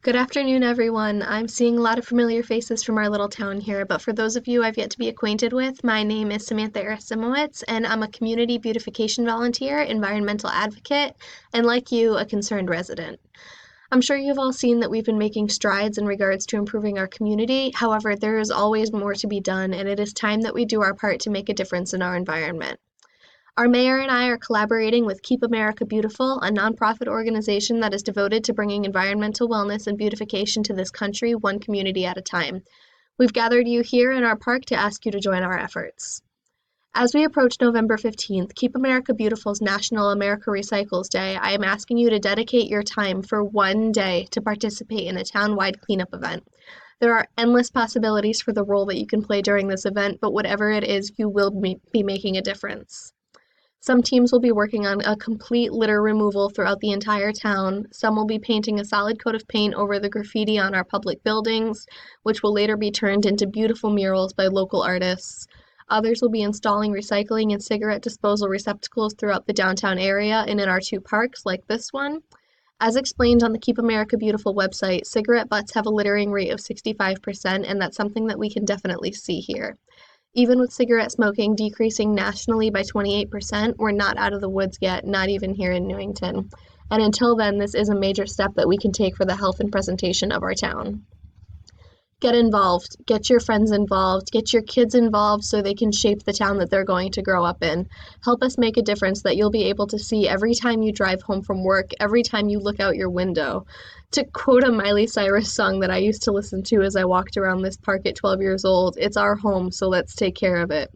Good afternoon, everyone. I'm seeing a lot of familiar faces from our little town here, but for those of you I've yet to be acquainted with, my name is Samantha Arasimowicz, and I'm a community beautification volunteer, environmental advocate, and like you, a concerned resident. I'm sure you've all seen that we've been making strides in regards to improving our community. However, there is always more to be done, and it is time that we do our part to make a difference in our environment. Our mayor and I are collaborating with Keep America Beautiful, a nonprofit organization that is devoted to bringing environmental wellness and beautification to this country, one community at a time. We've gathered you here in our park to ask you to join our efforts. As we approach November 15th, Keep America Beautiful's National America Recycles Day, I am asking you to dedicate your time for one day to participate in a town-wide cleanup event. There are endless possibilities for the role that you can play during this event, but whatever it is, you will be making a difference. Some teams will be working on a complete litter removal throughout the entire town. Some will be painting a solid coat of paint over the graffiti on our public buildings, which will later be turned into beautiful murals by local artists. Others will be installing recycling and cigarette disposal receptacles throughout the downtown area and in our two parks, like this one. As explained on the Keep America Beautiful website, cigarette butts have a littering rate of 65%, and that's something that we can definitely see here. Even with cigarette smoking decreasing nationally by 28%, we're not out of the woods yet, not even here in Newington. And until then, this is a major step that we can take for the health and presentation of our town. Get involved, get your friends involved, get your kids involved so they can shape the town that they're going to grow up in. Help us make a difference that you'll be able to see every time you drive home from work, every time you look out your window. To quote a Miley Cyrus song that I used to listen to as I walked around this park at 12 years old, it's our home, so let's take care of it.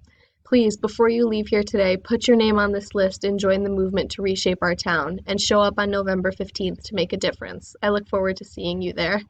Please, before you leave here today, put your name on this list and join the movement to reshape our town, and show up on November 15th to make a difference. I look forward to seeing you there.